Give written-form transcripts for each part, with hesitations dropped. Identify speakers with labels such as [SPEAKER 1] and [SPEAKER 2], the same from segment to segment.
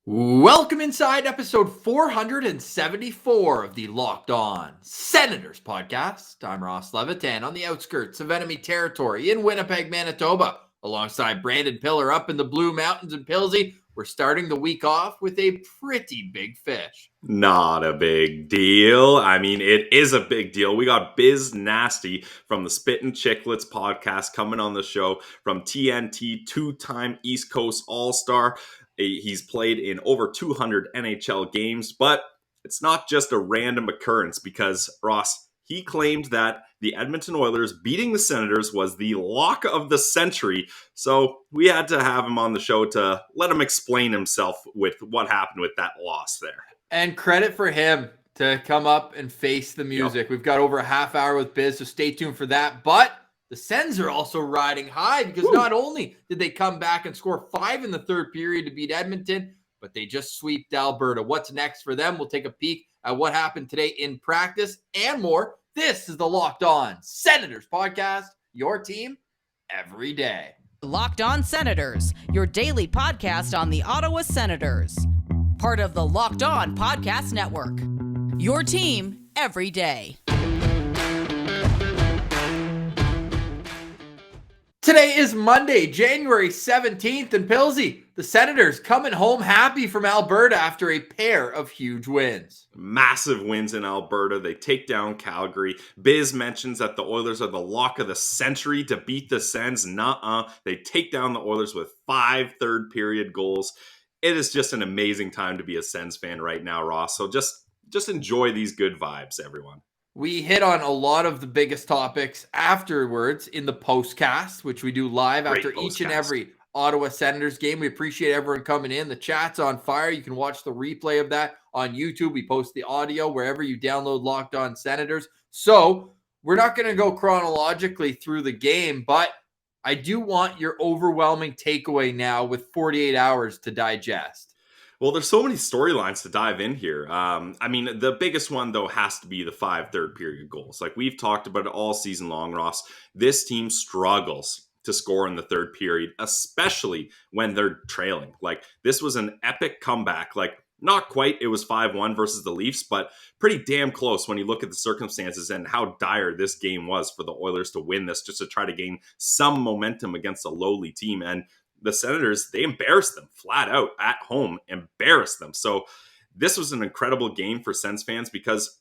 [SPEAKER 1] Welcome inside episode 474 of the Locked On Senators podcast. I'm Ross Levitan on the outskirts of enemy territory in Winnipeg, Manitoba, alongside Brandon Piller up in the Blue Mountains in Pilsy. We're starting the week off with a pretty big fish.
[SPEAKER 2] Not a big deal. I mean, it is a big deal. We got Biz Nasty from the Spittin' Chicklets podcast coming on the show from TNT, two-time East Coast All-Star. He's played in over 200 NHL games, but it's not just a random occurrence because, Ross, he claimed that the Edmonton Oilers beating the Senators was the lock of the century. So we had to have him on the show to let him explain himself with what happened with that loss there.
[SPEAKER 1] And credit for him to come up and face the music. Yep. We've got over a half hour with Biz, so stay tuned for that. But the Sens are also riding high because not only did they come back and score 5 in the third period to beat Edmonton, but they just sweeped Alberta. What's next for them? We'll take a peek at what happened today in practice and more. This is the Locked On Senators podcast, your team every day.
[SPEAKER 3] Locked On Senators, your daily podcast on the Ottawa Senators. Part of the Locked On Podcast Network. Your team every day.
[SPEAKER 1] Today is Monday, January 17th in Pilsy. The Senators coming home happy from Alberta after a pair of huge wins.
[SPEAKER 2] Massive wins in Alberta. They take down Calgary. Biz mentions that the Oilers are the lock of the century to beat the Sens. Nuh-uh. They take down the Oilers with 5 third period goals. It is just an amazing time to be a Sens fan right now, Ross. So just enjoy these good vibes, everyone.
[SPEAKER 1] We hit on a lot of the biggest topics afterwards in the postcast, which we do live after each and every Ottawa Senators game. We appreciate everyone coming in. The chat's on fire. You can watch the replay of that on YouTube. We post the audio wherever you download Locked On Senators. So we're not going to go chronologically through the game, but I do want your overwhelming takeaway now with 48 hours to digest.
[SPEAKER 2] Well, there's so many storylines to dive in here. I mean, the biggest one, though, has to be the 5 third period goals. Like we've talked about it all season long, Ross. This team struggles to score in the third period, especially when they're trailing. Like this was an epic comeback. Like not quite, it was 5-1 versus the Leafs, but pretty damn close when you look at the circumstances and how dire this game was for the Oilers to win this, just to try to gain some momentum against a lowly team. And the Senators, they embarrassed them flat out at home, embarrassed them. So this was an incredible game for Sens fans because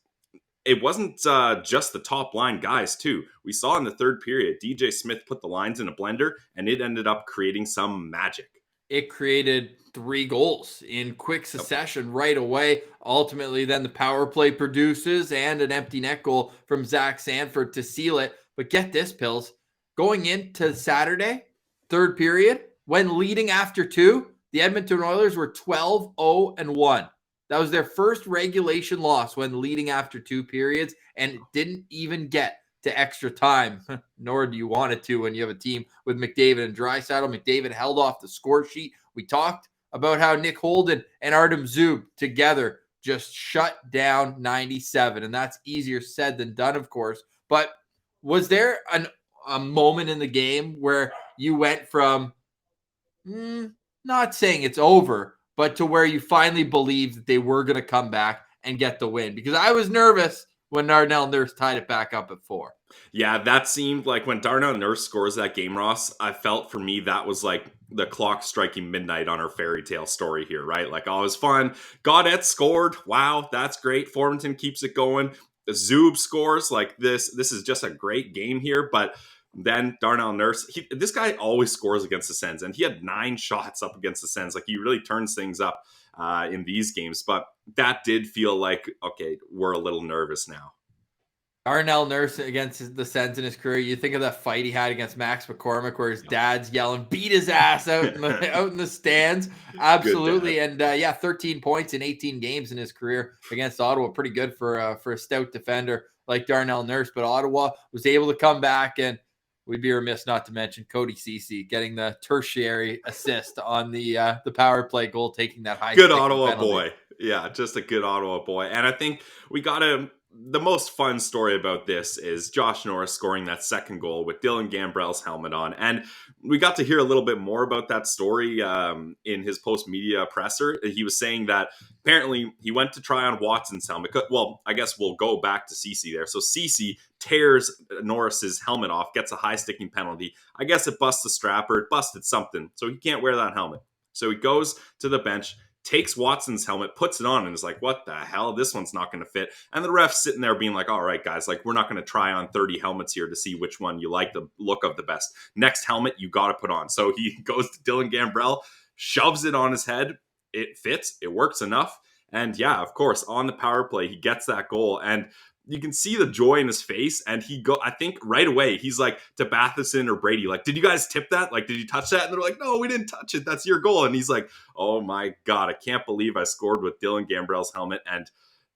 [SPEAKER 2] it wasn't just the top line guys too. We saw in the third period, DJ Smith put the lines in a blender and it ended up creating some magic.
[SPEAKER 1] It created 3 goals in quick succession right away. Ultimately, then the power play produces and an empty net goal from Zach Sanford to seal it. But get this, Pills. Going into Saturday, third period, when leading after 2, the Edmonton Oilers were 12-0-1. That was their first regulation loss when leading after 2 periods, and it didn't even get to extra time, nor do you want it to when you have a team with McDavid and Draisaitl. McDavid held off the score sheet. We talked about how Nick Holden and Artem Zub together just shut down 97, and that's easier said than done, of course. But was there a moment in the game where you went from not saying it's over, but to where you finally believed that they were going to come back and get the win? Because I was nervous when Darnell Nurse tied it back up at 4.
[SPEAKER 2] Yeah, that seemed like when Darnell Nurse scores that game, Ross, I felt for me that was like the clock striking midnight on our fairy tale story here, right? Like, oh, it was fun. Gaudette scored. Wow, that's great. Formanton keeps it going. Zub scores. Like this is just a great game here, but then Darnell Nurse, this guy always scores against the Sens, and he had 9 shots up against the Sens. Like he really turns things up in these games, but that did feel like, okay, we're a little nervous now.
[SPEAKER 1] Darnell Nurse against the Sens in his career. You think of that fight he had against Max McCormick where his dad's yelling, beat his ass out in the stands. Absolutely. And 13 points in 18 games in his career against Ottawa. Pretty good for a stout defender like Darnell Nurse. But Ottawa was able to come back, and we'd be remiss not to mention Cody Ceci getting the tertiary assist on the power play goal, taking that high.
[SPEAKER 2] Good Ottawa penalty. Boy. Yeah, just a good Ottawa boy. And I think we got to the most fun story about this is Josh Norris scoring that second goal with Dylan Gambrell's helmet on. And we got to hear a little bit more about that story in his post-media presser. He was saying that apparently he went to try on Watson's helmet. Well, I guess we'll go back to Cece there. So Cece tears Norris's helmet off, gets a high sticking penalty. I guess it busts the strap or it busted something. So he can't wear that helmet. So he goes to the bench, takes Watson's helmet, puts it on, and is like, what the hell? This one's not going to fit. And the ref's sitting there being like, all right, guys, like, we're not going to try on 30 helmets here to see which one you like the look of the best. Next helmet, you got to put on. So he goes to Dylan Gambrell, shoves it on his head. It fits. It works enough. And yeah, of course, on the power play, he gets that goal. And you can see the joy in his face, and I think right away, he's like to Batherson or Brady, like, did you guys tip that? Like, did you touch that? And they're like, no, we didn't touch it. That's your goal. And he's like, oh my God, I can't believe I scored with Dylan Gambrell's helmet. And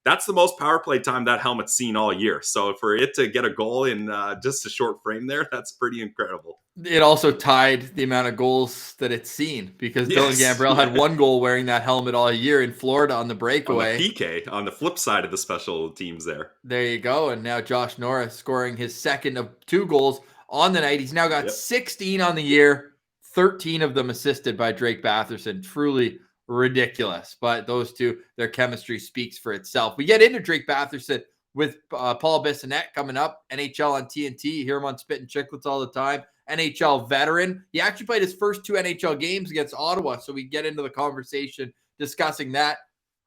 [SPEAKER 2] that's the most power play time that helmet's seen all year. So for it to get a goal in just a short frame there, that's pretty incredible.
[SPEAKER 1] It also tied the amount of goals that it's seen because Dylan Gambrell had one goal wearing that helmet all year in Florida on the breakaway.
[SPEAKER 2] On the PK, on the flip side of the special teams there.
[SPEAKER 1] There you go. And now Josh Norris scoring his second of 2 goals on the night. He's now got 16 on the year, 13 of them assisted by Drake Batherson. Truly ridiculous. But those two, their chemistry speaks for itself. We get into Drake Batherson with Paul Bissonnette coming up, NHL on TNT. You hear him on Spit and Chicklets all the time. NHL veteran. He actually played his first 2 NHL games against Ottawa, so we get into the conversation discussing that.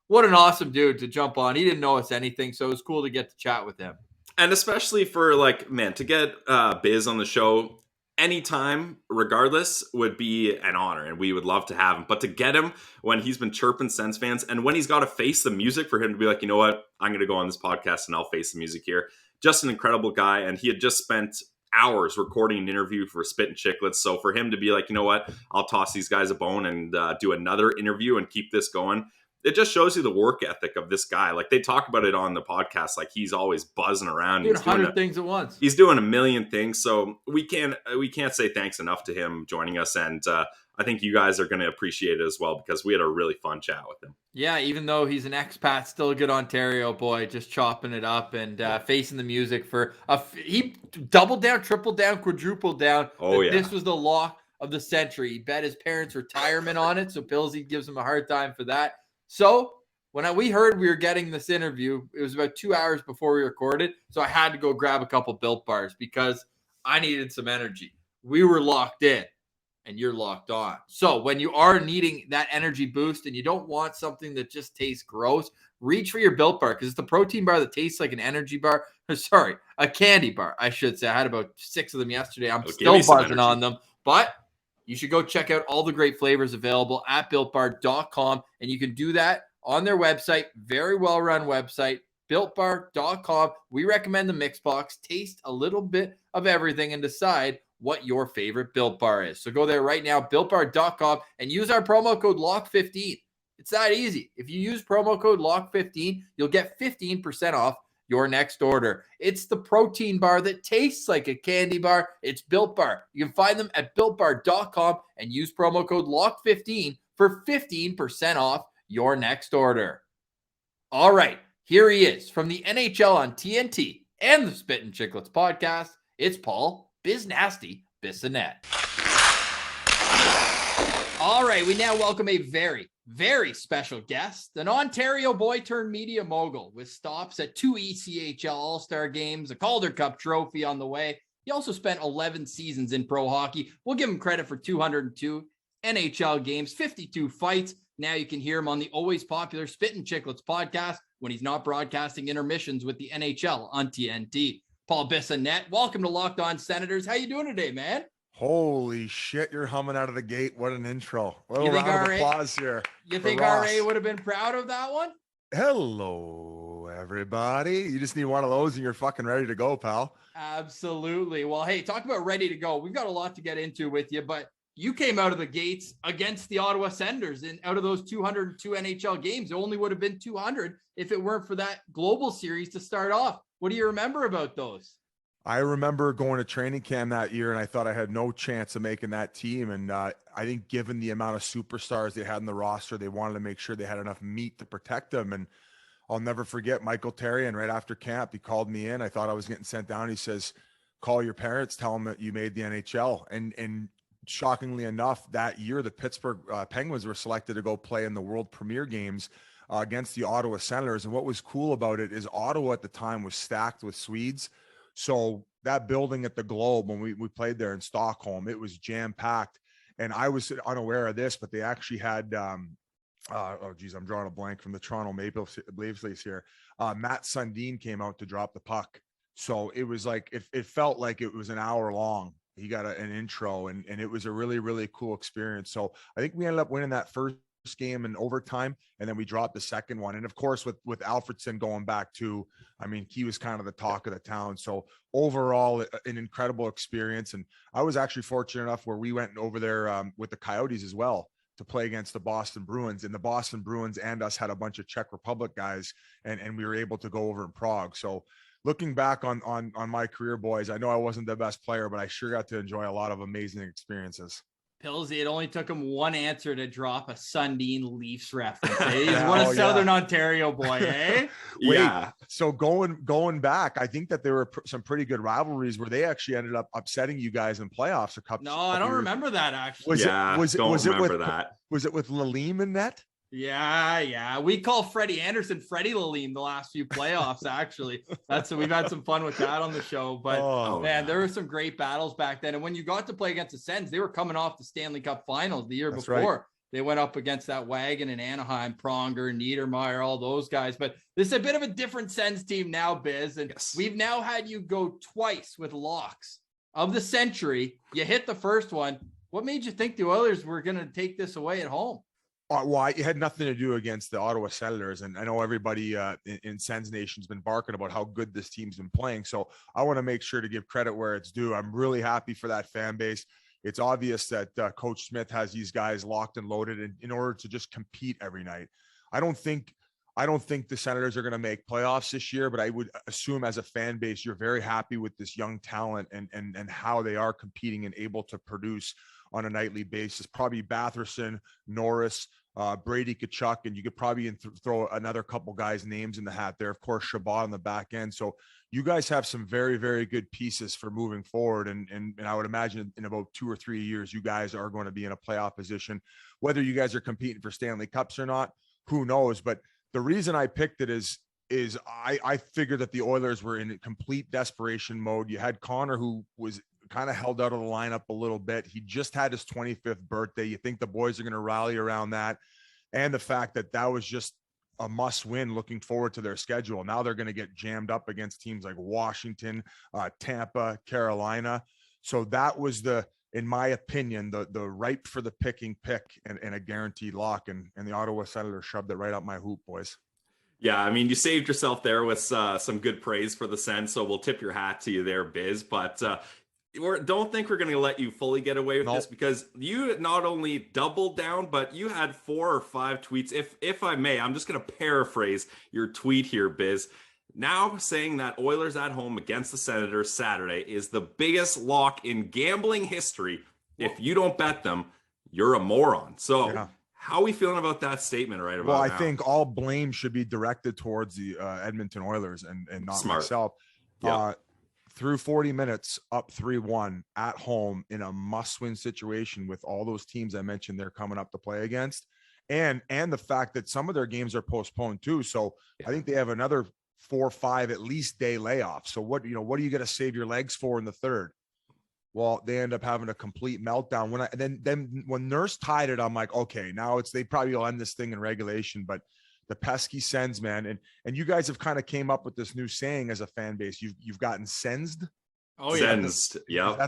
[SPEAKER 1] What an awesome dude to jump on. He didn't know us anything, so it was cool to get to chat with him.
[SPEAKER 2] And especially for, like, man, to get Biz on the show anytime, regardless, would be an honor, and we would love to have him. But to get him when he's been chirping Sens fans, and when he's got to face the music, for him to be like, you know what, I'm going to go on this podcast and I'll face the music here. Just an incredible guy, and he had just spent hours recording an interview for Spit and Chicklets. So for him to be like, you know what, I'll toss these guys a bone and do another interview and keep this going. It just shows you the work ethic of this guy. Like, they talk about it on the podcast, like he's always buzzing around.
[SPEAKER 1] Doing 100 things at once.
[SPEAKER 2] He's doing a million things. So we can't say thanks enough to him joining us. And I think you guys are going to appreciate it as well, because we had a really fun chat with him.
[SPEAKER 1] Yeah, even though he's an expat, still a good Ontario boy, just chopping it up and facing the music for he doubled down, tripled down, quadrupled down.
[SPEAKER 2] Oh, yeah.
[SPEAKER 1] This was the lock of the century. He bet his parents' retirement on it, so Pillsy gives him a hard time for that. So when we heard we were getting this interview, it was about 2 hours before we recorded, so I had to go grab a couple Built Bars because I needed some energy. We were locked in, and you're locked on. So when you are needing that energy boost and you don't want something that just tastes gross, reach for your Built Bar, because it's the protein bar that tastes like an energy bar. Sorry, a candy bar, I should say. I had about 6 of them yesterday. I'm still buzzing on them, but you should go check out all the great flavors available at BuiltBar.com, and you can do that on their website. Very well-run website, BuiltBar.com. We recommend the mix box. Taste a little bit of everything and decide what your favorite Built Bar is. So go there right now, BuiltBar.com, and use our promo code LOCK15. It's that easy. If you use promo code LOCK15, you'll get 15% off your next order. It's the protein bar that tastes like a candy bar. It's Built Bar. You can find them at BuiltBar.com and use promo code LOCK15 for 15% off your next order. All right, here he is from the NHL on TNT and the Spit and Chicklets podcast. It's Paul Biz Nasty Bissonnette. All right, we now welcome a very, very special guest, an Ontario boy turned media mogul with stops at 2 ECHL All-Star games, a Calder Cup trophy on the way. He also spent 11 seasons in pro hockey. We'll give him credit for 202 NHL games, 52 fights. Now you can hear him on the always popular Spit and Chicklets podcast when he's not broadcasting intermissions with the NHL on TNT. Paul Bissonnette, welcome to Locked On Senators. How you doing today, man?
[SPEAKER 4] Holy shit, you're humming out of the gate. What an intro. What a round of applause here.
[SPEAKER 1] You think RA would have been proud of that one?
[SPEAKER 4] Hello, everybody. You just need one of those and you're fucking ready to go, pal.
[SPEAKER 1] Absolutely. Well, hey, talk about ready to go. We've got a lot to get into with you, but you came out of the gates against the Ottawa Senators, and out of those 202 NHL games, it only would have been 200 if it weren't for that global series to start off. What do you remember about those?
[SPEAKER 4] I remember going to training camp that year, and I thought I had no chance of making that team. And I think given the amount of superstars they had in the roster, they wanted to make sure they had enough meat to protect them. And I'll never forget Michael Terry. And right after camp, he called me in. I thought I was getting sent down. He says, call your parents, tell them that you made the NHL. And shockingly enough, that year, the Pittsburgh Penguins were selected to go play in the World Premier Games against the Ottawa Senators. And what was cool about it is Ottawa at the time was stacked with Swedes. So that building at the Globe, when we played there in Stockholm, it was jam-packed. And I was unaware of this, but they actually had oh geez, I'm drawing a blank from the Toronto Maple Leafs here. Matt Sundin came out to drop the puck. So it was like, it felt like it was an hour long. He got an intro and it was a really, really cool experience. So I think we ended up winning that first game in overtime, and then we dropped the second one. And of course, with Alfredson going back to, I mean, he was kind of the talk of the town. So overall, an incredible experience. And I was actually fortunate enough where we went over there with the Coyotes as well to play against the Boston Bruins, and the Boston Bruins and us had a bunch of Czech Republic guys, and we were able to go over in Prague. So looking back on my career, boys, I know I wasn't the best player, but I sure got to enjoy a lot of amazing experiences.
[SPEAKER 1] Pillsy, it only took him one answer to drop a Sundin Leafs reference. Eh? He's one of Southern Ontario boy, eh?
[SPEAKER 4] Wait, so going back, I think that there were some pretty good rivalries where they actually ended up upsetting you guys in playoffs a couple.
[SPEAKER 1] No, I don't remember that actually.
[SPEAKER 4] Was it with Lalim in net?
[SPEAKER 1] Yeah. We call Freddie Anderson Freddie Lalim the last few playoffs, actually. We've had some fun with that on the show. But man, there were some great battles back then. And when you got to play against the Sens, they were coming off the Stanley Cup Finals the year before. Right. They went up against that wagon in Anaheim, Pronger, Niedermeyer, all those guys. But this is a bit of a different Sens team now, Biz. And we've now had you go twice with locks of the century. You hit the first one. What made you think the Oilers were going to take this away at home?
[SPEAKER 4] Well, it had nothing to do against the Ottawa Senators. And I know everybody in Sens Nation's been barking about how good this team's been playing. So I want to make sure to give credit where it's due. I'm really happy for that fan base. It's obvious that Coach Smith has these guys locked and loaded in order to just compete every night. I don't think the Senators are going to make playoffs this year, but I would assume as a fan base, you're very happy with this young talent and how they are competing and able to produce on a nightly basis. Probably Batherson, Norris, Brady Tkachuk, and you could probably throw another couple guys' names in the hat there. Of course, Shabbat on the back end. So you guys have some very, very good pieces for moving forward. And I would imagine in about 2 or 3 years, you guys are going to be in a playoff position. Whether you guys are competing for Stanley Cups or not, who knows? But the reason I picked it is I figured that the Oilers were in complete desperation mode. You had Connor, who was kind of held out of the lineup a little bit. He just had his 25th birthday. You think the boys are going to rally around that. And the fact that was just a must win looking forward to their schedule. Now they're going to get jammed up against teams like Washington, Tampa, Carolina. So that was in my opinion, the ripe for the picking pick and a guaranteed lock. And the Ottawa Senators shoved it right up my hoop, boys.
[SPEAKER 2] Yeah, I mean, you saved yourself there with some good praise for the Sens. So we'll tip your hat to you there, Biz. But don't think we're going to let you fully get away with this, because you not only doubled down, but you had 4 or 5 tweets. If I may, I'm just going to paraphrase your tweet here, Biz. Now saying that Oilers at home against the Senators Saturday is the biggest lock in gambling history. If you don't bet them, you're a moron. So how are we feeling about that statement right about now?
[SPEAKER 4] Well, I think all blame should be directed towards the Edmonton Oilers and not myself. Yeah. Through 40 minutes, up 3-1 at home in a must-win situation with all those teams I mentioned they're coming up to play against, and the fact that some of their games are postponed too. So I think they have another 4 or 5 at least day layoff. So what are you going to save your legs for in the third? Well, they end up having a complete meltdown. Then when Nurse tied it, I'm like, okay, now they probably will end this thing in regulation, but the pesky Sens, man. And you guys have kind of came up with this new saying as a fan base. You've gotten sensed.
[SPEAKER 2] Oh yeah. Sensed. Yeah.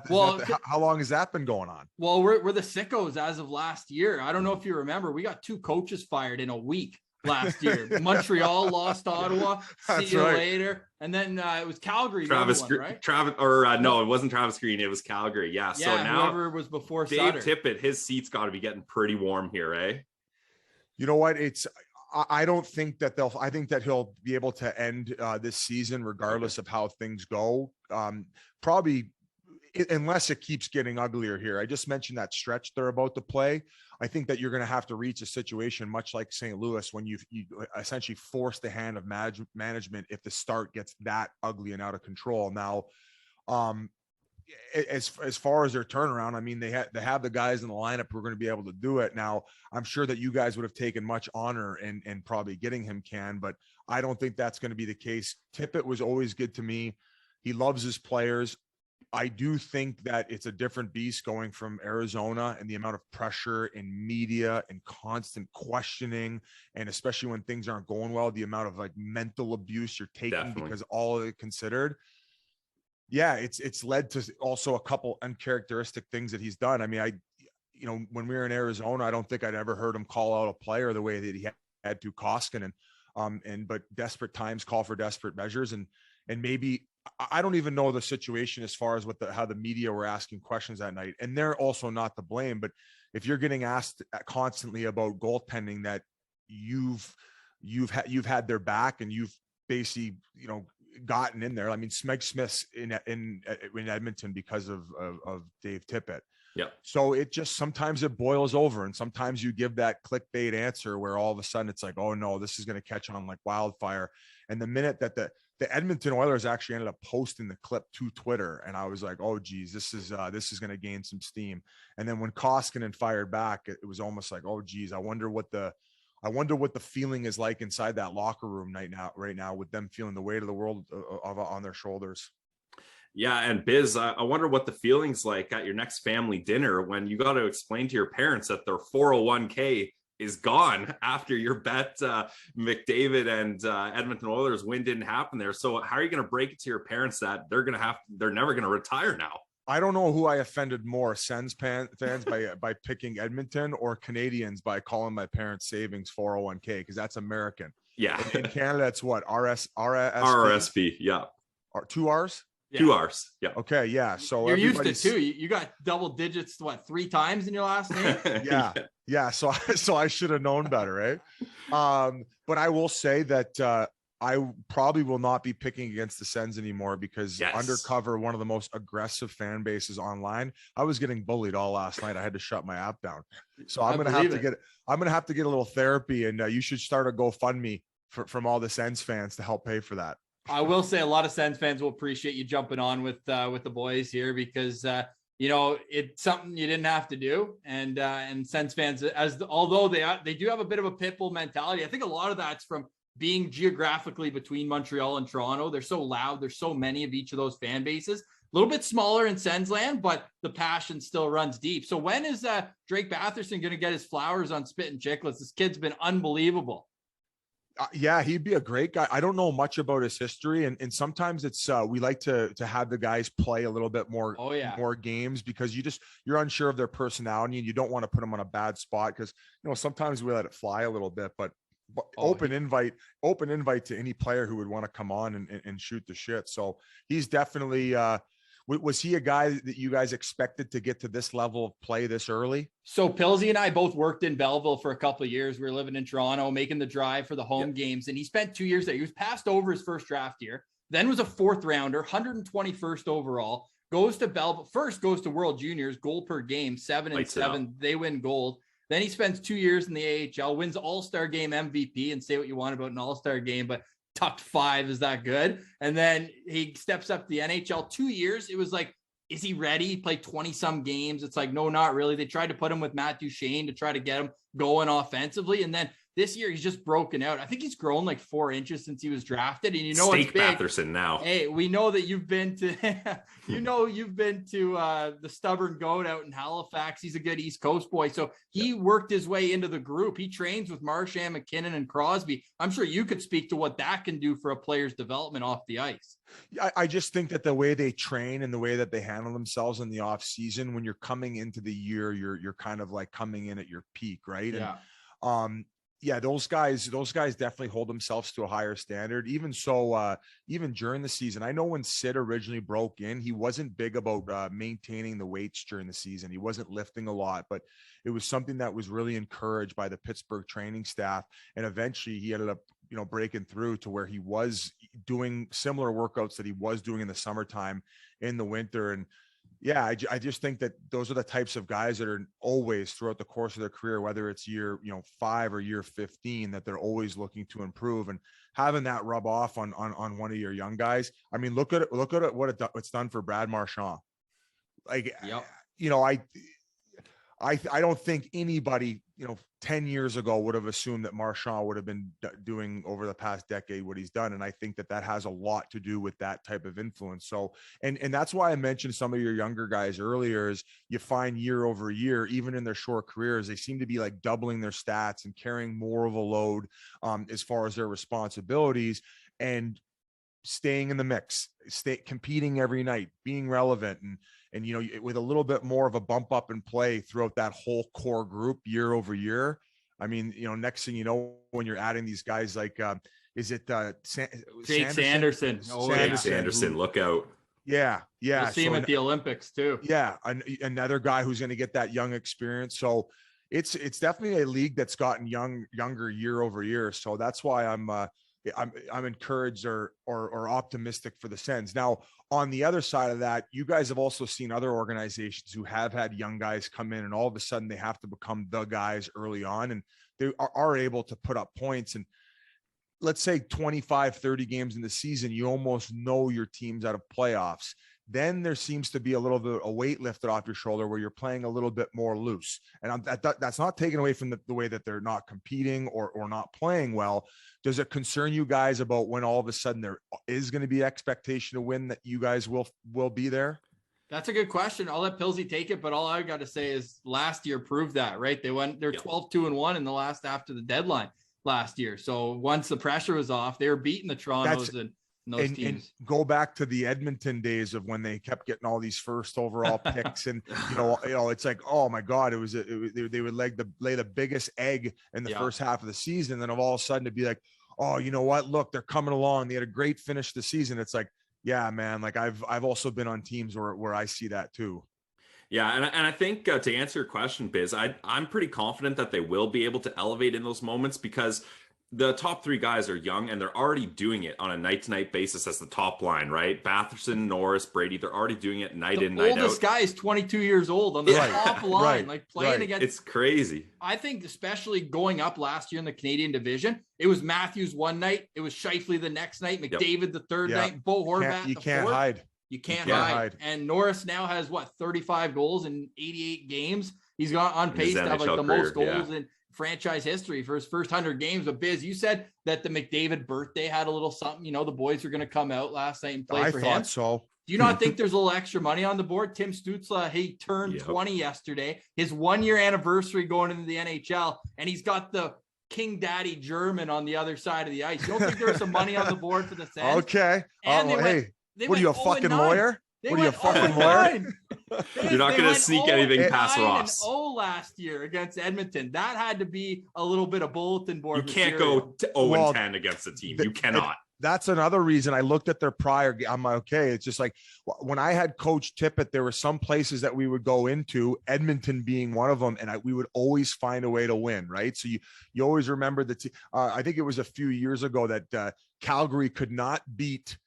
[SPEAKER 4] How long has that been going on?
[SPEAKER 1] Well, we're the sickos as of last year. I don't know if you remember, we got 2 coaches fired in a week last year. Montreal lost to Ottawa. See you later. And then it was Calgary.
[SPEAKER 2] Right? No, it wasn't Travis Green. It was Calgary. Yeah. So now
[SPEAKER 1] whoever was before
[SPEAKER 2] Dave Tippett, his seat's got to be getting pretty warm here, eh?
[SPEAKER 4] You know what? I don't think that I think that he'll be able to end this season regardless of how things go. Probably unless it keeps getting uglier here. I just mentioned that stretch they're about to play. I think that you're going to have to reach a situation much like St. Louis when you essentially force the hand of management if the start gets that ugly and out of control. Now, as far as their turnaround, I mean, they have the guys in the lineup who are going to be able to do it. Now, I'm sure that you guys would have taken much honor in probably getting him but I don't think that's going to be the case. Tippett was always good to me. He loves his players. I do think that it's a different beast going from Arizona and the amount of pressure and media and constant questioning, and especially when things aren't going well, the amount of like mental abuse you're taking. Definitely. Because all of it considered. Yeah, it's led to also a couple uncharacteristic things that he's done. I mean, when we were in Arizona, I don't think I'd ever heard him call out a player the way that he had to Koskinen. But desperate times call for desperate measures, and maybe I don't even know the situation as far as how the media were asking questions that night, and they're also not to blame. But if you're getting asked constantly about goaltending, that you've had their back and you've basically gotten in there. I mean, Smeg Smith's in Edmonton because of Dave Tippett. Yeah. So it just sometimes it boils over, and sometimes you give that clickbait answer where all of a sudden it's like, oh no, this is going to catch on like wildfire. And the minute that the Edmonton Oilers actually ended up posting the clip to Twitter, and I was like, oh geez, this is going to gain some steam. And then when Koskinen fired back, it was almost like, oh geez, I wonder what the feeling is like inside that locker room right now with them feeling the weight of the world on their shoulders.
[SPEAKER 2] Yeah. And Biz, I wonder what the feeling's like at your next family dinner when you got to explain to your parents that their 401k is gone after your bet McDavid and Edmonton Oilers win didn't happen there. So how are you going to break it to your parents that they're never going to retire now?
[SPEAKER 4] I don't know who I offended more, Sens fans by picking Edmonton, or Canadians by calling my parents' savings 401k, because that's American.
[SPEAKER 2] Yeah.
[SPEAKER 4] In Canada, it's what?
[SPEAKER 2] RSP. Yeah.
[SPEAKER 4] 2 R's?
[SPEAKER 2] Yeah. 2 R's. Yeah.
[SPEAKER 4] Okay. Yeah. So
[SPEAKER 1] you're used to it too. You got double digits, 3 times in your last name?
[SPEAKER 4] Yeah. Yeah. So I should have known better, right? But I will say that I probably will not be picking against the Sens anymore, because Undercover, one of the most aggressive fan bases online, I was getting bullied all last night. I had to shut my app down. So I'm going to have to get a little therapy, and you should start a GoFundMe from all the Sens fans to help pay for that.
[SPEAKER 1] I will say a lot of Sens fans will appreciate you jumping on with the boys here, because it's something you didn't have to do. And Sens fans, although they do have a bit of a pit bull mentality, I think a lot of that's from being geographically between Montreal and Toronto. They're so loud. There's so many of each of those fan bases. A little bit smaller in Sens-land, but the passion still runs deep. So when is Drake Batherson going to get his flowers on Spit and Chicklets? This kid's been unbelievable.
[SPEAKER 4] Yeah, he'd be a great guy. I don't know much about his history, and sometimes it's we like to have the guys play a little bit more more games, because you're unsure of their personality, and you don't want to put them on a bad spot, because sometimes we let it fly a little bit. But open invite to any player who would want to come on and shoot the shit. So he's definitely was he a guy that you guys expected to get to this level of play this early?
[SPEAKER 1] So Pilsy and I both worked in Belleville for a couple of years. We were living in Toronto, making the drive for the home games, and he spent 2 years there. He was passed over his first draft year, then was a 4th rounder, 121st overall, goes to Belleville, first goes to World Juniors, goal per game, 7-7. They win gold. Then he spends 2 years in the AHL, wins All-Star Game MVP, and say what you want about an All-Star Game, but top 5 is that good. And then he steps up to the NHL. 2 years, it was like, is he ready? He played 20-some games. It's like, no, not really. They tried to put him with Matt Duchene to try to get him going offensively. And then this year, he's just broken out. I think he's grown like 4 inches since he was drafted. And
[SPEAKER 2] Steak Batherson now.
[SPEAKER 1] Hey, we know that you've been to, the Stubborn Goat out in Halifax. He's a good East Coast boy. So he worked his way into the group. He trains with Marchand, McKinnon, and Crosby. I'm sure you could speak to what that can do for a player's development off the ice.
[SPEAKER 4] I just think that the way they train and the way that they handle themselves in the off season, when you're coming into the year, you're kind of like coming in at your peak, right?
[SPEAKER 1] Yeah.
[SPEAKER 4] And, those guys definitely hold themselves to a higher standard. Even so, even during the season, I know when Sid originally broke in, he wasn't big about maintaining the weights during the season. He wasn't lifting a lot, but it was something that was really encouraged by the Pittsburgh training staff. And eventually he ended up, breaking through to where he was doing similar workouts that he was doing in the summertime, in the winter. And Yeah, I just think that those are the types of guys that are always throughout the course of their career, whether it's year 5 or year 15, that they're always looking to improve, and having that rub off on one of your young guys. I mean, look at it, what it's done for Brad Marchand. Like,
[SPEAKER 1] Yep.
[SPEAKER 4] I don't think anybody 10 years ago would have assumed that Marchand would have been doing over the past decade what he's done. And I think that has a lot to do with that type of influence. So, and that's why I mentioned some of your younger guys earlier, is you find year over year, even in their short careers, they seem to be like doubling their stats and carrying more of a load as far as their responsibilities, and staying in the mix, competing every night, being relevant, and with a little bit more of a bump up in play throughout that whole core group year over year. I mean, next thing you know, when you're adding these guys like, is it
[SPEAKER 1] Jake Sanderson?
[SPEAKER 2] Oh, yeah. Sanderson, look out.
[SPEAKER 4] Yeah.
[SPEAKER 1] You'll see him at the Olympics too.
[SPEAKER 4] Yeah, another guy who's going to get that young experience. So it's definitely a league that's gotten younger year over year. So that's why I'm encouraged or optimistic for the Sens. Now, on the other side of that, you guys have also seen other organizations who have had young guys come in, and all of a sudden they have to become the guys early on, and they are able to put up points. And let's say 25, 30 games in the season, you almost know your team's out of playoffs. Then there seems to be a little bit of a weight lifted off your shoulder where you're playing a little bit more loose. And that's not taken away from the way that they're not competing or not playing well. Does it concern you guys about when all of a sudden there is going to be expectation to win, that you guys will be there?
[SPEAKER 1] That's a good question. I'll let Pilsy take it, but all I got to say is last year proved that, right? They're 12-2-1 in the last after the deadline last year. So once the pressure was off, they were beating the Torontos and those teams. And
[SPEAKER 4] go back to the Edmonton days of when they kept getting all these first overall picks, and it's like, oh my God, they would lay the biggest egg in the first half of the season, then all of a sudden it'd be like, oh, you know what? Look, they're coming along. They had a great finish to the season. It's like, yeah, man. Like I've also been on teams where I see that too.
[SPEAKER 2] Yeah, and I think to answer your question, Biz, I'm pretty confident that they will be able to elevate in those moments, because the top three guys are young and they're already doing it on a night-to-night basis as the top line, right? Batherson, Norris, Brady, they're already doing it night in, night out. The oldest
[SPEAKER 1] guy is 22 years old on the top line, like playing against.
[SPEAKER 2] It's crazy.
[SPEAKER 1] I think especially going up last year in the Canadian division, it was Matthews one night, it was Scheifele the next night, McDavid the third night, Bo Horvat
[SPEAKER 4] You can't hide.
[SPEAKER 1] You can't hide. And Norris now has 35 goals in 88 games. He's got on pace to have like the most goals in franchise history for his first 100 games. But Biz, you said that the McDavid birthday had a little something. The boys were going to come out last night and play for him. I thought
[SPEAKER 4] so.
[SPEAKER 1] Do you not think there's a little extra money on the board? Tim Stützle, he turned 20 yesterday, his 1-year anniversary going into the NHL, and he's got the King Daddy German on the other side of the ice. You don't think there's some money on the board for the Sens?
[SPEAKER 4] Okay. And what are you, a fucking lawyer? What are you, a fucking lawyer?
[SPEAKER 2] You're not going to sneak anything past Ross.
[SPEAKER 1] 0 last year against Edmonton. That had to be a little bit of bulletin board.
[SPEAKER 2] You can't go 0-10 against the team. You cannot.
[SPEAKER 4] That's another reason I looked at their prior. I'm like, okay. It's just like when I had Coach Tippett, there were some places that we would go into, Edmonton being one of them, and we would always find a way to win, right? So you always remember that. I think it was a few years ago that Calgary could not beat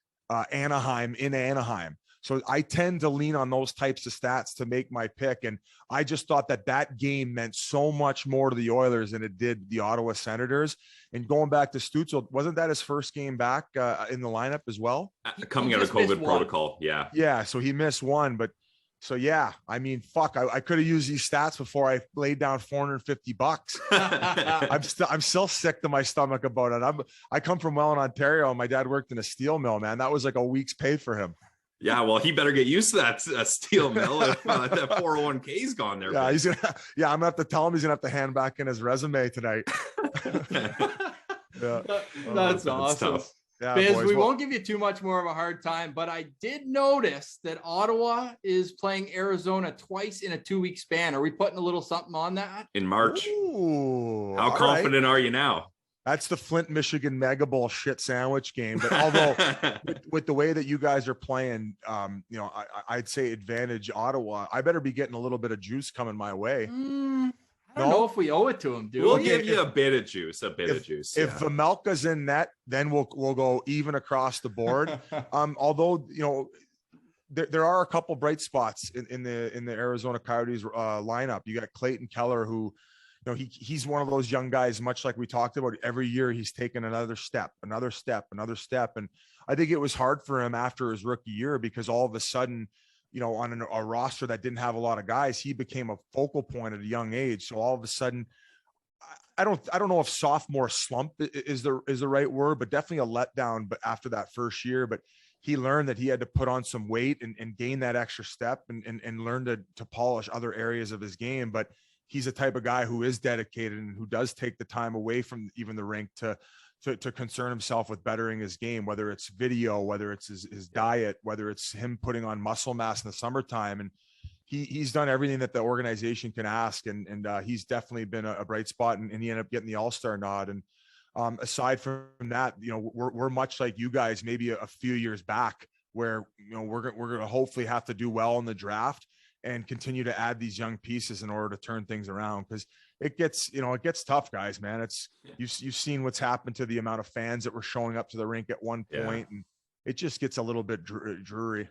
[SPEAKER 4] Anaheim in Anaheim. So I tend to lean on those types of stats to make my pick. And I just thought that game meant so much more to the Oilers than it did the Ottawa Senators. And going back to Stützle, wasn't that his first game back in the lineup as well?
[SPEAKER 2] Coming out of COVID protocol. Yeah.
[SPEAKER 4] Yeah. So he missed one, but so, yeah, I mean, fuck, I could have used these stats before I laid down $450. I'm still sick to my stomach about it. I come from Welland, Ontario, and my dad worked in a steel mill, man. That was like a week's pay for him.
[SPEAKER 2] Yeah, well, he better get used to that steel mill if that 401k's gone there.
[SPEAKER 4] Yeah, I'm gonna have to tell him he's gonna have to hand back in his resume tonight.
[SPEAKER 1] That's awesome. Tough.
[SPEAKER 4] Yeah,
[SPEAKER 1] Biz,
[SPEAKER 4] boys,
[SPEAKER 1] we won't give you too much more of a hard time, but I did notice that Ottawa is playing Arizona twice in a 2-week span. Are we putting a little something on that?
[SPEAKER 2] In March.
[SPEAKER 4] Ooh,
[SPEAKER 2] how confident are you now?
[SPEAKER 4] That's the Flint, Michigan Mega Bowl shit sandwich game. But although with the way that you guys are playing, I'd say advantage Ottawa. I better be getting a little bit of juice coming my way.
[SPEAKER 1] I don't know if we owe it to him, dude.
[SPEAKER 2] We'll give you a bit of juice. If
[SPEAKER 4] Vejmelka's in net, then we'll go even across the board. Although, there are a couple bright spots in the Arizona Coyotes lineup. You got Clayton Keller, who, you know, he's one of those young guys, much like we talked about. Every year he's taken another step. And I think it was hard for him after his rookie year, because all of a sudden, you know, on a roster that didn't have a lot of guys, he became a focal point at a young age. So all of a sudden, I don't know if sophomore slump is the right word, but definitely a letdown. But after that first year, but he learned that he had to put on some weight and gain that extra step and learn to polish other areas of his game. But he's a type of guy who is dedicated and who does take the time away from even the rink to concern himself with bettering his game, whether it's video, whether it's his diet, whether it's him putting on muscle mass in the summertime. And he's done everything that the organization can ask. And he's definitely been a bright spot, and he ended up getting the All-Star nod. And aside from that, you know, we're much like you guys, maybe a few years back, where, you know, we're going to hopefully have to do well in the draft and continue to add these young pieces in order to turn things around. Because it gets tough, guys, man. You've seen what's happened to the amount of fans that were showing up to the rink at one point, and it just gets a little bit dreary.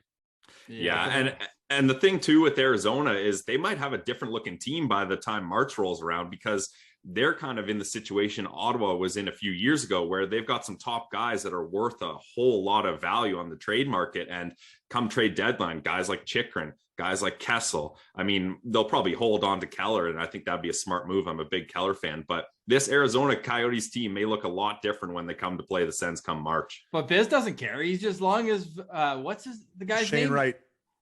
[SPEAKER 2] Yeah, and the thing too with Arizona is they might have a different looking team by the time March rolls around, because they're kind of in the situation Ottawa was in a few years ago, where they've got some top guys that are worth a whole lot of value on the trade market. And come trade deadline, guys like Chychrun, guys like Kessel, I mean, they'll probably hold on to Keller, and I think that'd be a smart move. I'm a big Keller fan, but this Arizona Coyotes team may look a lot different when they come to play the Sens come March.
[SPEAKER 1] But Biz doesn't care. He's just long as what's the guy's
[SPEAKER 4] Shane
[SPEAKER 1] name?
[SPEAKER 4] Wright.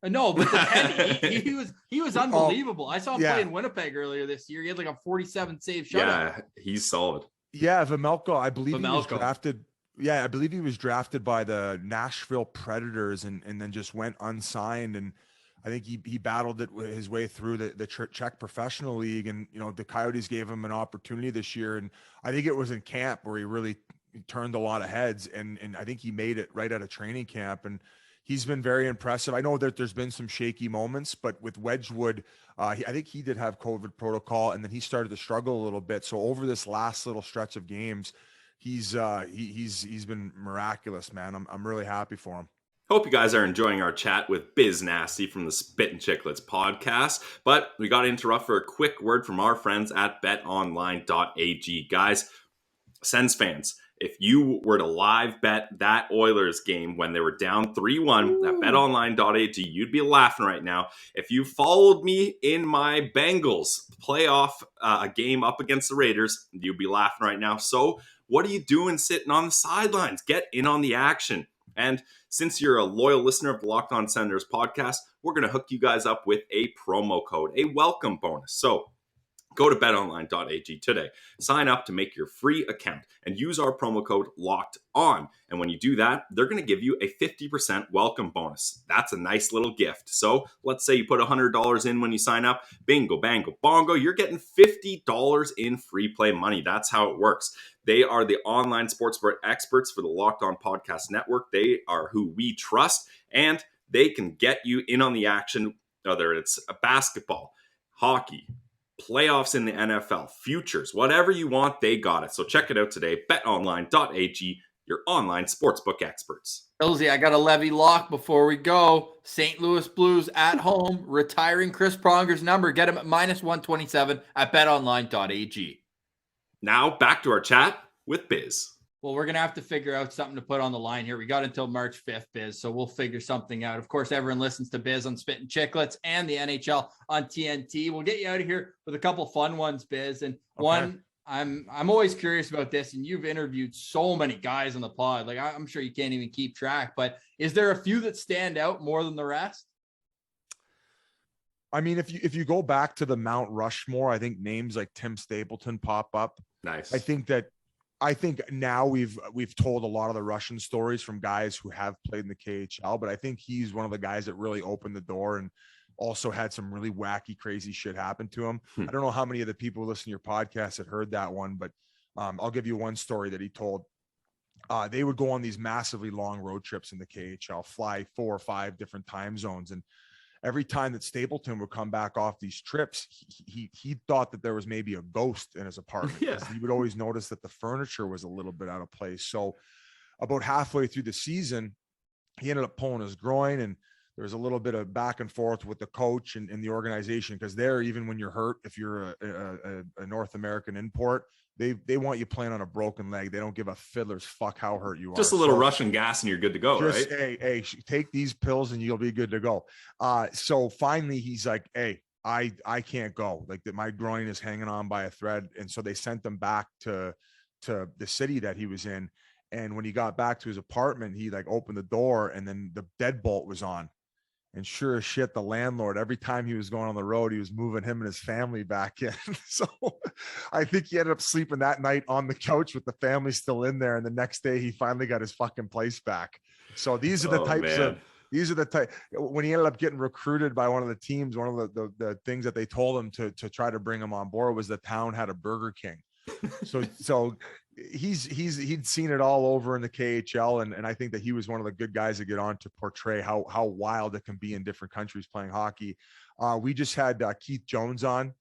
[SPEAKER 1] No, but the penny, he was unbelievable. I saw him play in Winnipeg earlier this year. He had like a 47 save shutout.
[SPEAKER 2] Yeah, he's solid.
[SPEAKER 4] Yeah, Vejmelka, I believe he was drafted. Yeah, I believe he was drafted by the Nashville Predators and then just went unsigned. And I think he battled his way through the Czech Professional League. And, you know, the Coyotes gave him an opportunity this year. And I think it was in camp where he really turned a lot of heads. And I think he made it right out of training camp. And he's been very impressive. I know that there's been some shaky moments, but with Wedgwood, I think he did have COVID protocol, and then he started to struggle a little bit. So over this last little stretch of games, he's been miraculous, man. I'm really happy for him.
[SPEAKER 2] Hope you guys are enjoying our chat with Biz Nasty from the Spittin' Chicklets podcast. But we got to interrupt for a quick word from our friends at BetOnline.ag. Guys, Sens fans, if you were to live bet that Oilers game when they were down 3-1 at betonline.ag, you'd be laughing right now. If you followed me in my Bengals playoff game up against the Raiders, you'd be laughing right now. So what are you doing sitting on the sidelines? Get in on the action. And since you're a loyal listener of the Locked On Senators podcast, we're going to hook you guys up with a promo code, a welcome bonus. So go to betonline.ag today. Sign up to make your free account and use our promo code Locked On. And when you do that, they're going to give you a 50% welcome bonus. That's a nice little gift. So let's say you put $100 in when you sign up. Bingo, bango, bongo. You're getting $50 in free play money. That's how it works. They are the online sportsbook experts for the Locked On Podcast Network. They are who we trust, and they can get you in on the action, whether it's a basketball, hockey, playoffs in the NFL, futures, whatever you want, they got it. So check it out today. BetOnline.ag, your online sportsbook experts.
[SPEAKER 1] Ilzy, I got a levy lock before we go. St. Louis Blues at home, retiring Chris Pronger's number. Get him at -127 at betonline.ag.
[SPEAKER 2] Now back to our chat with Biz.
[SPEAKER 1] Well, we're going to have to figure out something to put on the line here. We got until March 5th, Biz, so we'll figure something out. Of course, everyone listens to Biz on Spittin' Chicklets and the NHL on TNT. We'll get you out of here with a couple fun ones, Biz. And one, I'm always curious about this, and you've interviewed so many guys on the pod. Like, I'm sure you can't even keep track, but is there a few that stand out more than the rest?
[SPEAKER 4] I mean, if you go back to the Mount Rushmore, I think names like Tim Stapleton pop up.
[SPEAKER 2] Nice.
[SPEAKER 4] I think now we've told a lot of the Russian stories from guys who have played in the KHL, but I think he's one of the guys that really opened the door and also had some really wacky, crazy shit happen to him. I don't know how many of the people who listen to your podcast had heard that one, but I'll give you one story that he told. They would go on these massively long road trips in the KHL, fly 4 or 5 different time zones, and every time that Stapleton would come back off these trips, he thought that there was maybe a ghost in his apartment.
[SPEAKER 2] Yeah.
[SPEAKER 4] He would always notice that the furniture was a little bit out of place. So about halfway through the season, he ended up pulling his groin, and there was a little bit of back and forth with the coach and the organization, because there, even when you're hurt, if you're a North American import, they want you playing on a broken leg. They don't give a fiddler's fuck how hurt you are.
[SPEAKER 2] Just a little Russian gas and you're good to go,
[SPEAKER 4] just,
[SPEAKER 2] right?
[SPEAKER 4] Hey, take these pills and you'll be good to go. So finally he's like, hey, I can't go. Like, my groin is hanging on by a thread. And so they sent him back to the city that he was in. And when he got back to his apartment, he like opened the door and then the deadbolt was on. And sure as shit, the landlord, every time he was going on the road, he was moving him and his family back in. So I think he ended up sleeping that night on the couch with the family still in there. And the next day he finally got his fucking place back. So these are the when he ended up getting recruited by one of the teams, one of the things that they told him to try to bring him on board was the town had a Burger King. So he'd seen it all over in the KHL, and I think that he was one of the good guys to get on to portray how wild it can be in different countries playing hockey. We just had Keith Jones on,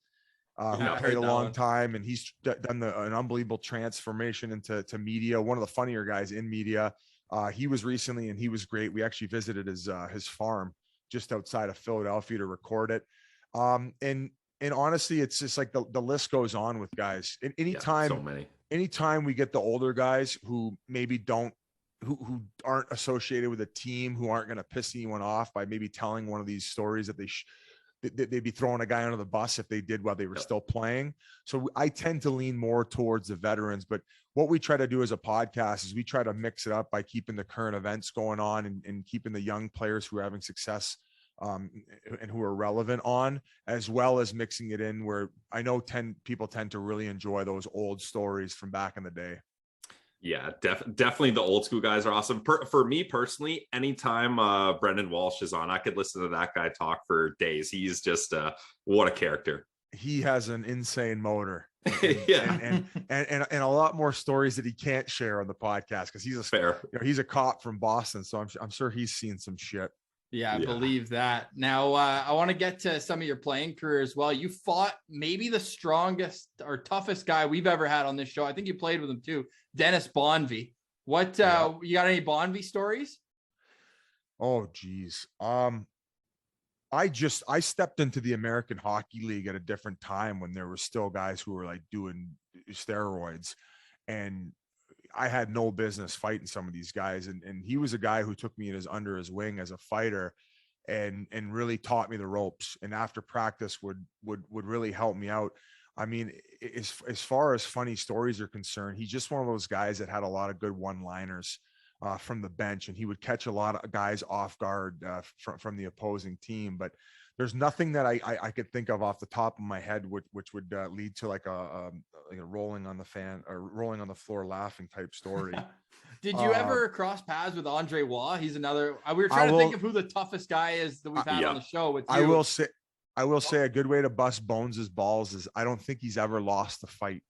[SPEAKER 4] who played a long time, and he's done an unbelievable transformation into media. One of the funnier guys in media. He was recently, and he was great. We actually visited his farm just outside of Philadelphia to record it. And honestly, it's just like the list goes on with guys. And anytime we get the older guys who maybe who aren't associated with a team, who aren't going to piss anyone off by maybe telling one of these stories that they'd be throwing a guy under the bus if they did while they were still playing. So I tend to lean more towards the veterans, but what we try to do as a podcast is we try to mix it up by keeping the current events going on and keeping the young players who are having success and who are relevant on, as well as mixing it in where I know people tend to really enjoy those old stories from back in the day.
[SPEAKER 2] Yeah, definitely the old school guys are awesome. For me personally, anytime Brendan Walsh is on, I could listen to that guy talk for days. He's just what a character. He
[SPEAKER 4] has an insane motor.
[SPEAKER 2] And
[SPEAKER 4] a lot more stories that he can't share on the podcast because he's a cop from Boston, so I'm sure he's seen some shit.
[SPEAKER 1] Yeah, I believe that. Now, I want to get to some of your playing career as well. You fought maybe the strongest or toughest guy we've ever had on this show. I think you played with him too, Dennis Bonvie. What, you got any Bonvie stories?
[SPEAKER 4] Oh, geez. I stepped into the American Hockey League at a different time when there were still guys who were like doing steroids, and I had no business fighting some of these guys. And he was a guy who took me under his wing as a fighter and really taught me the ropes. And after practice would really help me out. I mean, as far as funny stories are concerned, he's just one of those guys that had a lot of good one-liners from the bench, and he would catch a lot of guys off guard from the opposing team. But there's nothing that I could think of off the top of my head which would lead to like a rolling on the floor laughing type story.
[SPEAKER 1] Did you ever cross paths with Andre Waugh? He's another. We were trying to think of who the toughest guy is that we've had on the show. With you.
[SPEAKER 4] I will say a good way to bust Bones' balls is I don't think he's ever lost a fight.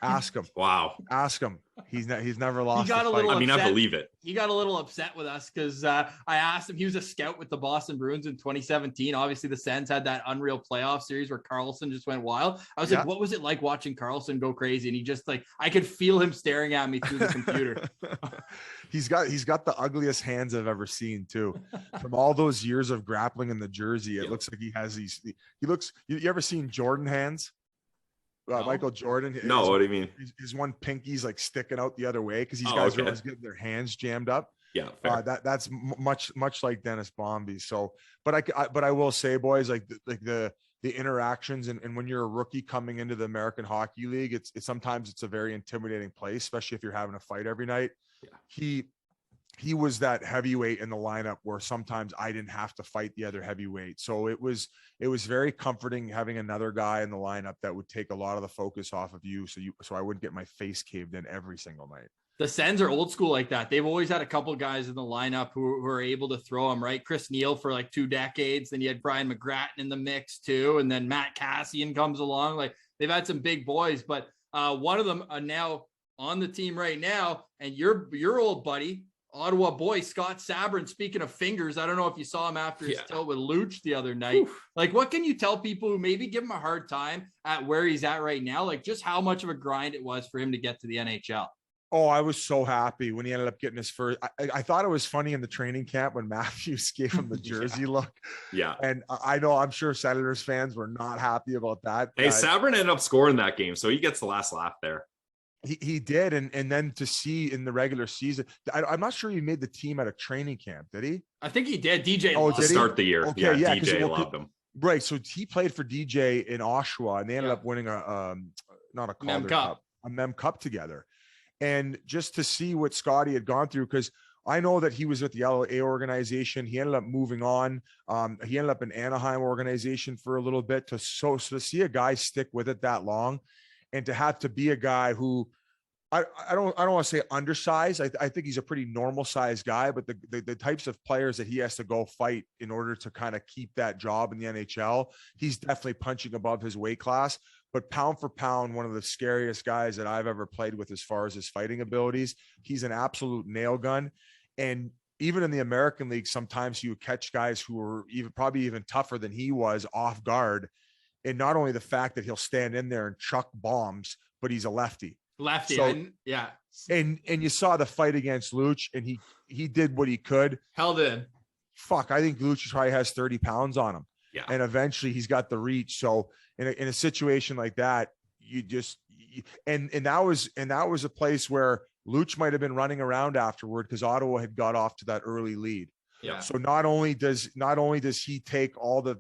[SPEAKER 4] Ask him.
[SPEAKER 2] Wow.
[SPEAKER 4] Ask him. He's never lost.
[SPEAKER 1] I
[SPEAKER 2] believe it.
[SPEAKER 1] He got a little upset with us because I asked him. He was a scout with the Boston Bruins in 2017. Obviously, the Sens had that unreal playoff series where Karlsson just went wild. I was like, "What was it like watching Karlsson go crazy?" And he just I could feel him staring at me through the computer.
[SPEAKER 4] He's got the ugliest hands I've ever seen too. From all those years of grappling in the jersey, it looks like he has these. You ever seen Jordan hands?
[SPEAKER 1] No.
[SPEAKER 4] Michael Jordan.
[SPEAKER 2] No, what do you mean?
[SPEAKER 4] His one pinky's like sticking out the other way because these guys are always getting their hands jammed up.
[SPEAKER 2] Yeah,
[SPEAKER 4] that's much like Dennis Bonvie. So, but I will say, boys, like the interactions and when you're a rookie coming into the American Hockey League, it's sometimes it's a very intimidating place, especially if you're having a fight every night. Yeah. He was that heavyweight in the lineup where sometimes I didn't have to fight the other heavyweight. So it was very comforting having another guy in the lineup that would take a lot of the focus off of you. So I wouldn't get my face caved in every single night.
[SPEAKER 1] The Sens are old school like that. They've always had a couple guys in the lineup who are able to throw them, right? Chris Neal for like 2 decades. Then you had Brian McGrattan in the mix too. And then Matt Cassian comes along. Like they've had some big boys, but one of them are now on the team right now. And your old buddy, Ottawa boy, Scott Sabrin, speaking of fingers, I don't know if you saw him after his tilt with Luch the other night. Oof. Like, what can you tell people who maybe give him a hard time at where he's at right now? Like, just how much of a grind it was for him to get to the NHL?
[SPEAKER 4] Oh, I was so happy when he ended up getting his first. I thought it was funny in the training camp when Matthews gave him the jersey look.
[SPEAKER 2] Yeah.
[SPEAKER 4] And I know, I'm sure Senators fans were not happy about that.
[SPEAKER 2] Hey, Sabrin ended up scoring that game, so he gets the last laugh there.
[SPEAKER 4] He did. And then to see in the regular season, I'm not sure he made the team at a training camp. Did he?
[SPEAKER 1] I think he did. DJ
[SPEAKER 2] to start the year.
[SPEAKER 4] Okay, yeah,
[SPEAKER 2] DJ loved him.
[SPEAKER 4] Right. So he played for DJ in Oshawa, and they ended up winning not a Calder Cup, a Mem Cup together. And just to see what Scotty had gone through, because I know that he was with the LA organization. He ended up moving on. He ended up in Anaheim organization for a little bit. So to see a guy stick with it that long, and to have to be a guy who I don't want to say undersized. I think he's a pretty normal sized guy, but the types of players that he has to go fight in order to kind of keep that job in the NHL, he's definitely punching above his weight class. But pound for pound, one of the scariest guys that I've ever played with as far as his fighting abilities. He's an absolute nail gun. And even in the American League, sometimes you would catch guys who were probably even tougher than he was off guard. And not only the fact that he'll stand in there and chuck bombs, but he's a lefty.
[SPEAKER 1] So, yeah.
[SPEAKER 4] And you saw the fight against Luch, and he did what he could.
[SPEAKER 1] Held in.
[SPEAKER 4] Fuck, I think Luch probably has 30 pounds on him.
[SPEAKER 2] Yeah.
[SPEAKER 4] And eventually he's got the reach. So in a situation like that, and that was a place where Luch might have been running around afterward because Ottawa had got off to that early lead.
[SPEAKER 2] Yeah.
[SPEAKER 4] So not only does he take all the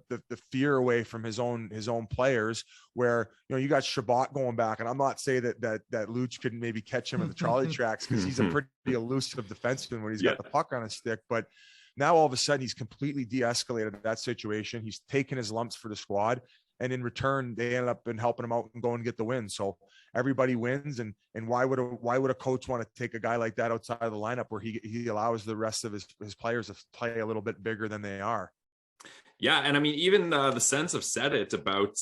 [SPEAKER 4] fear away from his own players, where you got Shabbat going back, and I'm not saying that Luch could maybe catch him in the trolley tracks because he's a pretty elusive defenseman when he's got the puck on his stick, but now all of a sudden he's completely de-escalated that situation. He's taken his lumps for the squad, and in return they ended up helping him out and going and get the win. So everybody wins, and why would a coach want to take a guy like that outside of the lineup where he allows the rest of his players to play a little bit bigger than they are?
[SPEAKER 2] Yeah, and I mean, even the Sens have said it about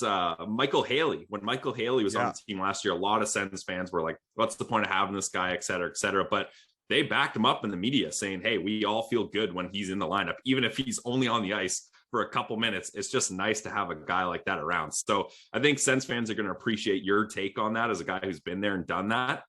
[SPEAKER 2] Michael Haley. When Michael Haley was on the team last year, a lot of Sens fans were like, what's the point of having this guy, et cetera, et cetera. But they backed him up in the media saying, hey, we all feel good when he's in the lineup, even if he's only on the ice for a couple minutes. It's just nice to have a guy like that around. So I think Sens fans are going to appreciate your take on that as a guy who's been there and done that.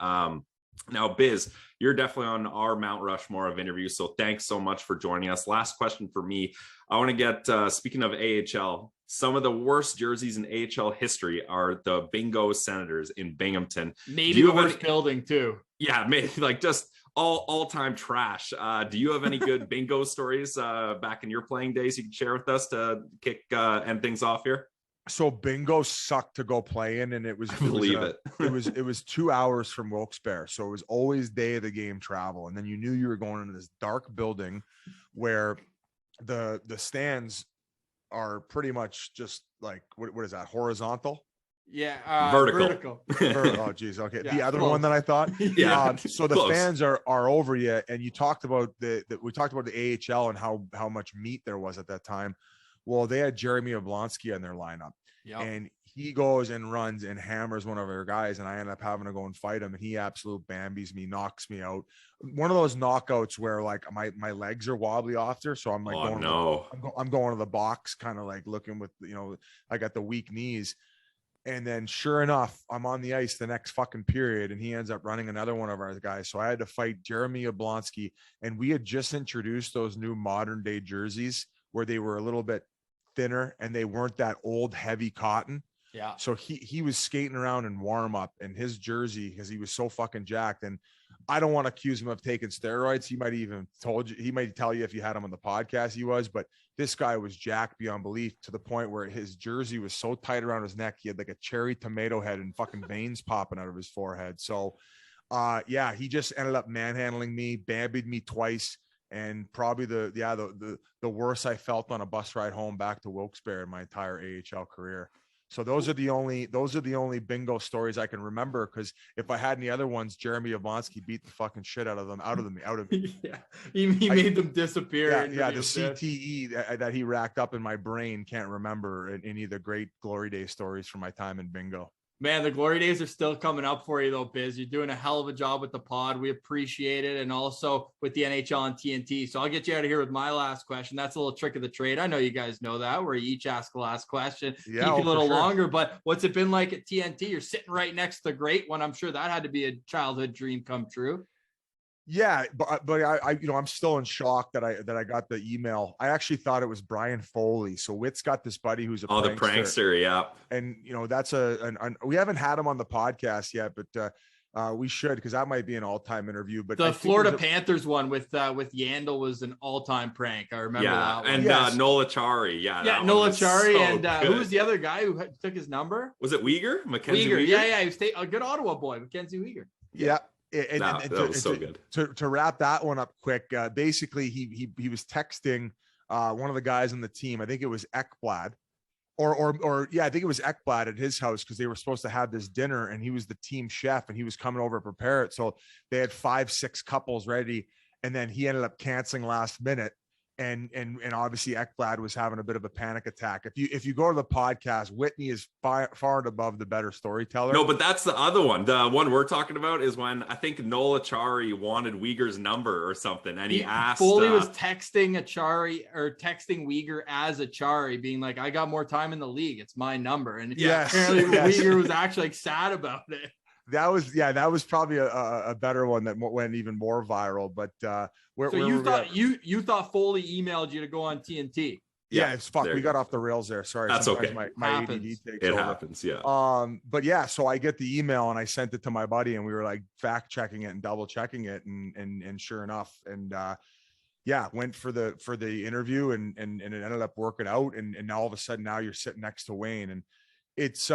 [SPEAKER 2] Now, Biz, you're definitely on our Mount Rushmore of interviews, so thanks so much for joining us. Last question for me. I want to get, speaking of AHL, some of the worst jerseys in AHL history are the Bingo Senators in Binghamton.
[SPEAKER 1] Maybe the worst building, too.
[SPEAKER 2] Yeah, maybe like just all-time trash. Do you have any good bingo stories back in your playing days you can share with us to kick end things off here?
[SPEAKER 4] So bingo sucked to go play in, and it was it was 2 hours from Wilkes-Barre, so it was always day of the game travel, and then you knew you were going into this dark building where the stands are pretty much just like what is that, horizontal?
[SPEAKER 1] Yeah,
[SPEAKER 2] vertical.
[SPEAKER 4] Oh geez, okay.
[SPEAKER 1] Yeah,
[SPEAKER 4] the other
[SPEAKER 1] close.
[SPEAKER 4] one that I thought.
[SPEAKER 2] Yeah,
[SPEAKER 4] so the
[SPEAKER 2] close.
[SPEAKER 4] fans are over you, and you talked about we talked about the AHL and how much meat there was at that time. Well, they had Jeremy Oblonsky in their lineup, and he goes and runs and hammers one of their guys, and I end up having to go and fight him, and he absolute Bambies me, knocks me out. One of those knockouts where like my legs are wobbly after, so I'm like, I'm going to the box, kind of like looking with, I got the weak knees. And then sure enough, I'm on the ice the next fucking period, and he ends up running another one of our guys. So I had to fight Jeremy Oblonsky, and we had just introduced those new modern day jerseys where they were a little bit thinner and they weren't that old heavy cotton.
[SPEAKER 1] Yeah.
[SPEAKER 4] So he was skating around in warm up in his jersey because he was so fucking jacked. And I don't want to accuse him of taking steroids. He might tell you if you had him on the podcast he was, but this guy was jacked beyond belief to the point where his jersey was so tight around his neck. He had like a cherry tomato head and fucking veins popping out of his forehead. So he just ended up manhandling me, bambied me twice. And probably the worst I felt on a bus ride home back to Wilkes-Barre in my entire AHL career. So those are the only bingo stories I can remember, because if I had any other ones, Jeremy Oblonsky beat the fucking shit out of me.
[SPEAKER 1] Yeah, he made them disappear.
[SPEAKER 4] Yeah, the CTE that he racked up in my brain can't remember any of the great glory day stories from my time in bingo.
[SPEAKER 1] Man, the glory days are still coming up for you, though, Biz. You're doing a hell of a job with the pod. We appreciate it. And also with the NHL and TNT. So I'll get you out of here with my last question. That's a little trick of the trade. I know you guys know that, where you each ask the last question.
[SPEAKER 4] Yeah,
[SPEAKER 1] keep you a little
[SPEAKER 4] sure.
[SPEAKER 1] longer. But what's it been like at TNT? You're sitting right next to the great one. I'm sure that had to be a childhood dream come true.
[SPEAKER 4] Yeah, but I'm still in shock that I got the email. I actually thought it was Brian Foley. So Witt's got this buddy who's a
[SPEAKER 2] the prankster, yeah.
[SPEAKER 4] And that's we haven't had him on the podcast yet, but we should, because that might be an all-time interview. But
[SPEAKER 1] the Florida Panthers one with Yandel was an all-time prank. I remember that one.
[SPEAKER 2] And
[SPEAKER 4] Yes.
[SPEAKER 2] Nola Chari,
[SPEAKER 1] Nola Chari,
[SPEAKER 2] so
[SPEAKER 1] and who was the other guy who took his number?
[SPEAKER 2] Was it Uyghur? Mackenzie Uyghur?
[SPEAKER 1] Yeah, he was a good Ottawa boy, Mackenzie Uyghur.
[SPEAKER 4] Yeah.
[SPEAKER 2] That was so good.
[SPEAKER 4] To wrap that one up quick, basically he was texting one of the guys on the team. I think it was Ekblad, or I think it was Ekblad at his house, because they were supposed to have this dinner and he was the team chef and he was coming over to prepare it. So they had 5-6 couples ready, and then he ended up canceling last minute. And obviously Ekblad was having a bit of a panic attack. If you go to the podcast, Whitney is far and above the better storyteller.
[SPEAKER 2] No, but that's the other one. The one we're talking about is when I think Nola Chari wanted Uyghur's number or something, and he asked.
[SPEAKER 1] Foley was texting Achari, or texting Uyghur as Achari, being like, "I got more time in the league. It's my number." And apparently Uyghur was actually sad about it.
[SPEAKER 4] That was probably a better one that went even more viral. But
[SPEAKER 1] you thought Foley emailed you to go on TNT?
[SPEAKER 4] Yeah, it's fuck. We got off the rails there. Sorry.
[SPEAKER 2] That's
[SPEAKER 4] sometimes
[SPEAKER 2] okay.
[SPEAKER 4] My ADD takes
[SPEAKER 2] it
[SPEAKER 4] over.
[SPEAKER 2] happens. Yeah.
[SPEAKER 4] But yeah, so I get the email and I sent it to my buddy, and we were like fact checking it and double checking it, and sure enough, and went for the interview, and it ended up working out, and now all of a sudden now you're sitting next to Wayne, and it's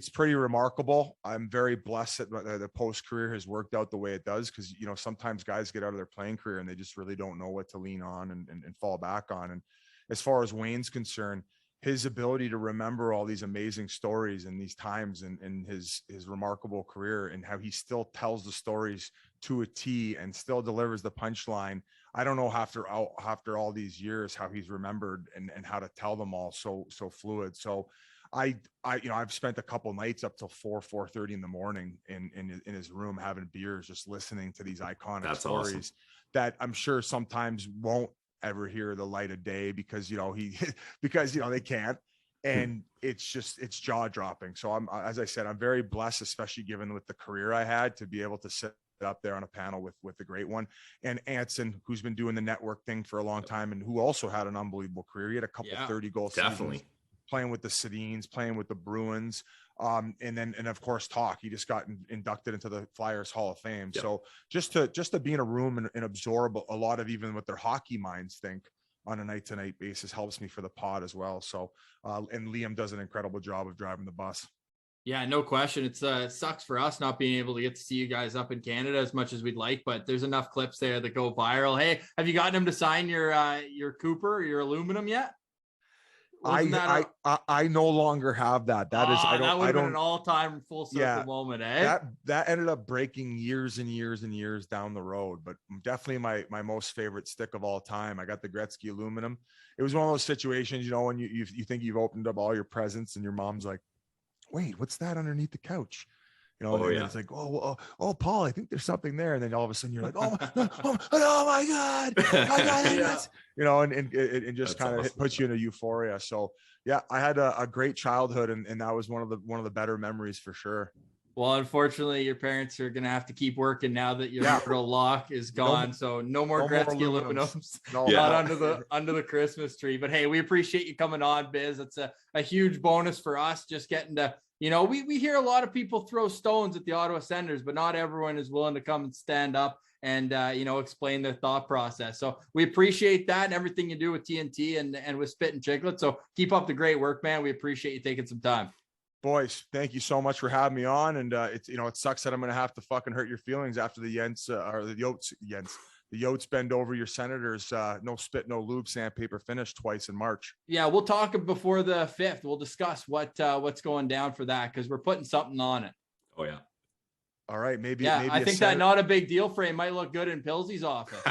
[SPEAKER 4] pretty remarkable. I'm very blessed that the post career has worked out the way it does, because sometimes guys get out of their playing career and they just really don't know what to lean on and fall back on. And as far as Wayne's concerned, his ability to remember all these amazing stories and these times and his remarkable career, and how he still tells the stories to a T and still delivers the punchline. I don't know after all these years how he's remembered and how to tell them all so fluid. So I've spent a couple nights up till 4:30 in the morning in his room having beers, just listening to these iconic stories. Awesome. That I'm sure sometimes won't ever hear the light of day because they can't, and it's jaw dropping. So as I said, I'm very blessed, especially given with the career I had, to be able to sit up there on a panel with the great one, and Anson, who's been doing the network thing for a long time and who also had an unbelievable career. He had a couple 30-goal seasons, playing with the Sedins, playing with the Bruins, and of course Talk. He just got inducted into the Flyers Hall of Fame. Yep. So just to be in a room and absorb a lot of even what their hockey minds think on a night-to-night basis helps me for the pod as well. So and Liam does an incredible job of driving the bus.
[SPEAKER 1] Yeah, no question. It sucks for us not being able to get to see you guys up in Canada as much as we'd like, but there's enough clips there that go viral. Hey, have you gotten him to sign your Cooper or your aluminum yet?
[SPEAKER 4] I no longer have that. That would have been
[SPEAKER 1] an all-time full circle moment, eh?
[SPEAKER 4] That ended up breaking years and years and years down the road, but definitely my most favorite stick of all time. I got the Gretzky aluminum. It was one of those situations, when you think you've opened up all your presents and your mom's like, wait, what's that underneath the couch? It's like, oh, Paul, I think there's something there. And then all of a sudden you're like, oh my God. And just kind of puts you in a euphoria. So yeah, I had a great childhood, and that was one of the better memories for sure.
[SPEAKER 1] Well, unfortunately, your parents are going to have to keep working now that your little lock is gone. So no more Gretzky aluminums. Not under the Christmas tree. But hey, we appreciate you coming on, Biz. It's a huge bonus for us, just getting to, we hear a lot of people throw stones at the Ottawa Senators, but not everyone is willing to come and stand up and, explain their thought process. So we appreciate that and everything you do with TNT and with Spit and Chiclet. So keep up the great work, man. We appreciate you taking some time.
[SPEAKER 4] Boys, thank you so much for having me on. And it sucks that I'm going to have to fucking hurt your feelings after the Yotes bend over your Senators. No spit, no lube, sandpaper finish twice in March.
[SPEAKER 1] Yeah, we'll talk before the 5th. We'll discuss what's going down for that, because we're putting something on it.
[SPEAKER 2] Oh yeah.
[SPEAKER 4] All right, maybe.
[SPEAKER 1] Yeah, I think that not a big deal frame might look good in Pilsey's office.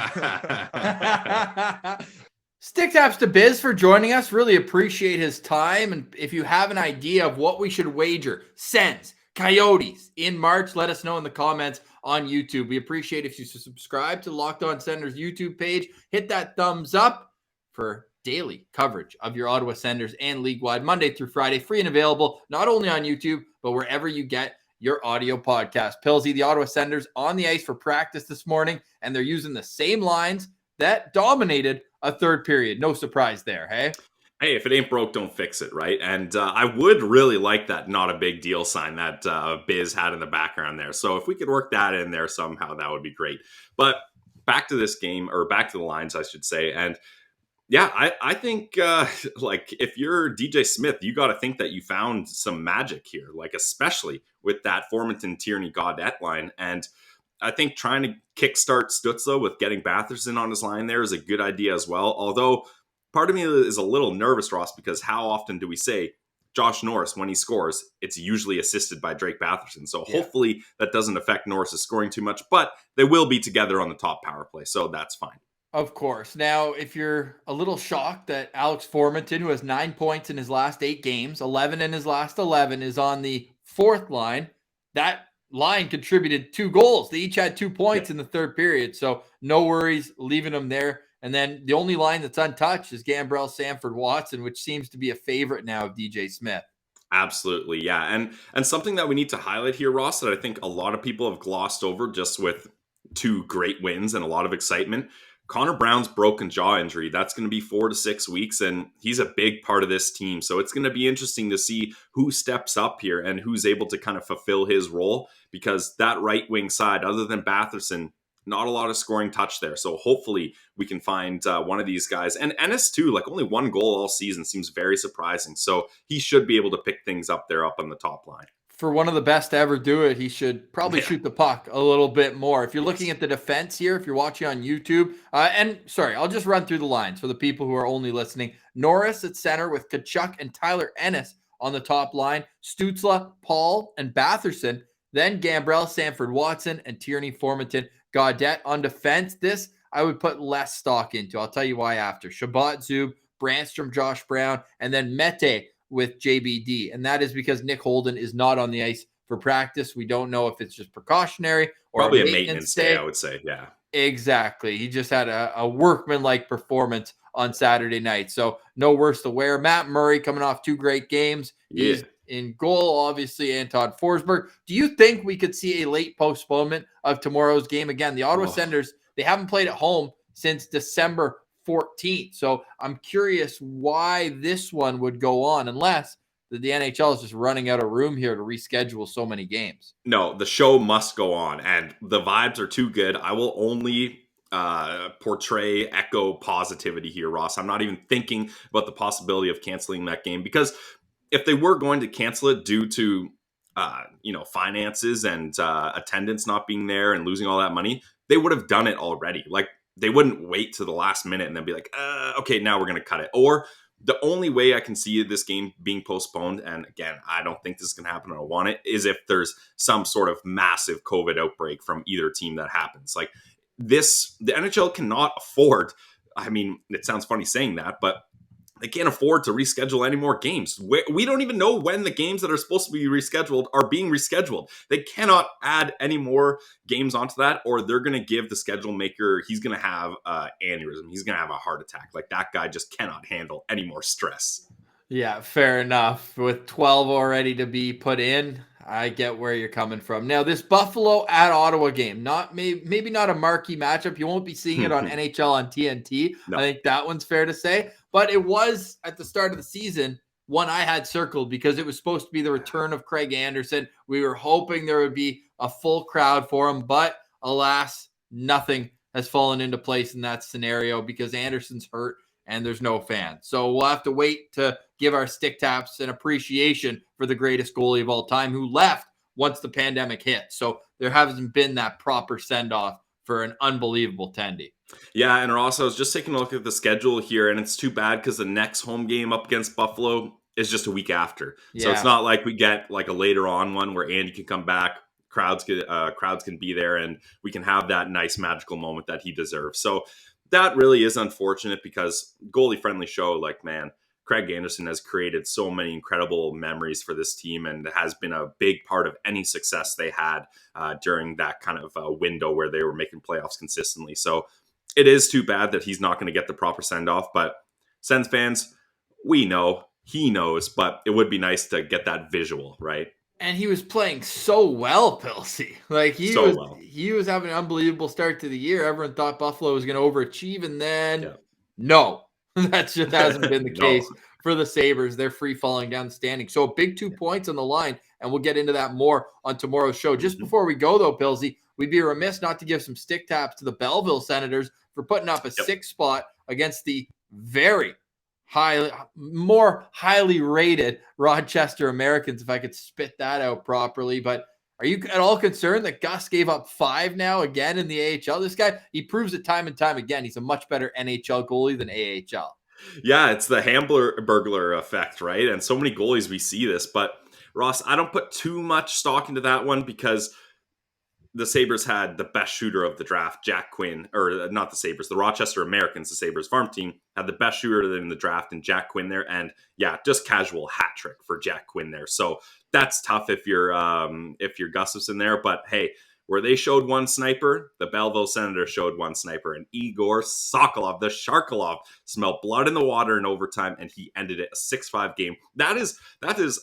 [SPEAKER 1] Stick taps to Biz for joining us. Really appreciate his time. And if you have an idea of what we should wager, Sens, Coyotes in March. Let us know in the comments on YouTube. We appreciate if you subscribe to Locked On Senators YouTube page. Hit that thumbs up for daily coverage of your Ottawa Senators and league-wide Monday through Friday, free and available, not only on YouTube, but wherever you get your audio podcast. Pillsy, the Ottawa Senators on the ice for practice this morning, and they're using the same lines that dominated a third period. No surprise there, hey?
[SPEAKER 2] Hey, if it ain't broke, don't fix it, right? And I would really like that not a big deal sign that Biz had in the background there. So if we could work that in there somehow, that would be great. But back to this game, or back to the lines, I should say. And yeah, I think like if you're DJ Smith, you got to think that you found some magic here, like especially with that Formenton Tierney Gaudette line. And I think trying to kickstart Stützle with getting Batherson on his line there is a good idea as well. Although part of me is a little nervous, Ross, because how often do we say Josh Norris, when he scores, it's usually assisted by Drake Batherson. So hopefully that doesn't affect Norris's scoring too much, but they will be together on the top power play. So that's fine.
[SPEAKER 1] Of course. Now, if you're a little shocked that Alex Formenton, who has 9 points in his last 8 games, 11 in his last 11, is on the fourth line, that line contributed 2 goals. They each had 2 points in the third period. So no worries leaving them there. And then the only line that's untouched is Gambrell Sanford-Watson, which seems to be a favorite now of DJ Smith.
[SPEAKER 2] Absolutely, yeah. And something that we need to highlight here, Ross, that I think a lot of people have glossed over just with 2 great wins and a lot of excitement. Connor Brown's broken jaw injury, that's going to be 4 to 6 weeks, and he's a big part of this team. So it's going to be interesting to see who steps up here and who's able to kind of fulfill his role, because that right wing side, other than Batherson, not a lot of scoring touch there. So hopefully we can find one of these guys. And Ennis too, like only 1 goal all season seems very surprising. So he should be able to pick things up there up on the top line.
[SPEAKER 1] For one of the best to ever do it, he should probably shoot the puck a little bit more. If you're looking at the defense here, if you're watching on YouTube, and sorry, I'll just run through the lines for the people who are only listening. Norris at center with Tkachuk and Tyler Ennis on the top line. Stützle, Paul, and Batherson. Then Gambrell, Sanford-Watson, and Tierney, Formenton, Gaudette on defense. This I would put less stock into. I'll tell you why after. Shabbat, Zub, Brandstrom, Josh Brown, and then Mete with JBD. And that is because Nick Holden is not on the ice for practice. We don't know if it's just precautionary or
[SPEAKER 2] probably a maintenance day, I would say. Yeah,
[SPEAKER 1] exactly. He just had a workman-like performance on Saturday night. So no worse to wear. Matt Murray coming off 2 great games. He's in goal, obviously, Anton Forsberg. Do you think we could see a late postponement of tomorrow's game? Again, the Ottawa Senators, they haven't played at home since December 14th. So I'm curious why this one would go on, unless the NHL is just running out of room here to reschedule so many games.
[SPEAKER 2] No, the show must go on, and the vibes are too good. I will only echo positivity here, Ross. I'm not even thinking about the possibility of canceling that game, because if they were going to cancel it due to finances and attendance not being there and losing all that money, they would have done it already. Like, they wouldn't wait to the last minute and then be like, okay, now we're going to cut it. Or the only way I can see this game being postponed, and again, I don't think this is going to happen, I don't want it, is if there's some sort of massive COVID outbreak from either team that happens. Like this, the NHL cannot afford, I mean, it sounds funny saying that, but they can't afford to reschedule any more games. We don't even know when the games that are supposed to be rescheduled are being rescheduled. They cannot add any more games onto that, or they're going to give the schedule maker, he's going to have an aneurysm. He's going to have a heart attack. Like, that guy just cannot handle any more stress.
[SPEAKER 1] Yeah, fair enough. With 12 already to be put in, I get where you're coming from. Now, this Buffalo at Ottawa game, maybe not a marquee matchup. You won't be seeing it on NHL on TNT. No. I think that one's fair to say. But it was, at the start of the season, one I had circled because it was supposed to be the return of Craig Anderson. We were hoping there would be a full crowd for him, but alas, nothing has fallen into place in that scenario because Anderson's hurt and there's no fans. So we'll have to wait to give our stick taps an appreciation for the greatest goalie of all time, who left once the pandemic hit. So there hasn't been that proper send-off for an unbelievable Tendy.
[SPEAKER 2] Yeah, and also I was just taking a look at the schedule here, and it's too bad because the next home game up against Buffalo is just a week after. Yeah. So it's not like we get like a later on one where Andy can come back, crowds can be there, and we can have that nice magical moment that he deserves. So that really is unfortunate because goalie-friendly show, like, man, Craig Anderson has created so many incredible memories for this team and has been a big part of any success they had during that kind of window where they were making playoffs consistently. So it is too bad that he's not going to get the proper send-off, but Sens fans, we know, he knows, but it would be nice to get that visual, right?
[SPEAKER 1] And he was playing so well, Pilsy. Like he was having an unbelievable start to the year. Everyone thought Buffalo was going to overachieve, and then no, that just hasn't been the case for the Sabres. They're free falling down the standing. So a big 2 points on the line, and we'll get into that more on tomorrow's show. Just before we go, though, Pilsy, we'd be remiss not to give some stick taps to the Belleville Senators for putting up a 6th spot against the very more highly rated Rochester Americans, if I could spit that out properly. But are you at all concerned that Gus gave up 5 now again in the AHL? This guy, he proves it time and time again. He's a much better NHL goalie than AHL.
[SPEAKER 2] Yeah, it's the Hamburglar effect, right? And so many goalies we see this. But Ross, I don't put too much stock into that one because the Sabres had the best shooter of the draft, Jack Quinn, or not the Sabres, the Rochester Americans, the Sabres farm team, had the best shooter in the draft and Jack Quinn there. And yeah, just casual hat trick for Jack Quinn there. So that's tough if you're Gustafson there. But hey, where they showed one sniper, the Belleville Senators showed one sniper, and Igor Sokolov, the Sharkolov, smelled blood in the water in overtime, and he ended it a 6-5 game. That is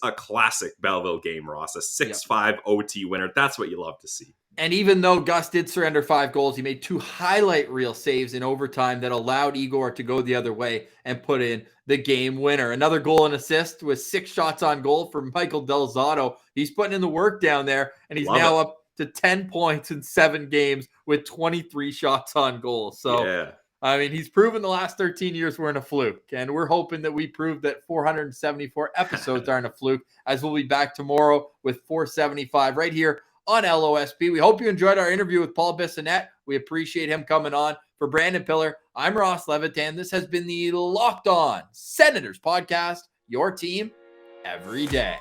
[SPEAKER 2] a classic Belleville game, Ross, a 6-5 OT winner. That's what you love to see.
[SPEAKER 1] And even though Gus did surrender 5 goals, he made 2 highlight reel saves in overtime that allowed Igor to go the other way and put in the game winner. Another goal and assist with 6 shots on goal for Michael Del Zotto. He's putting in the work down there, and he's up to 10 points in 7 games with 23 shots on goal. So, I mean, he's proven the last 13 years weren't a fluke, and we're hoping that we prove that 474 episodes aren't a fluke, as we'll be back tomorrow with 475 right here on LOSP. We hope you enjoyed our interview with Paul Bissonnette. We appreciate him coming on. For Brandon Piller, I'm Ross Levitan. This has been the Locked On Senators podcast, your team every day.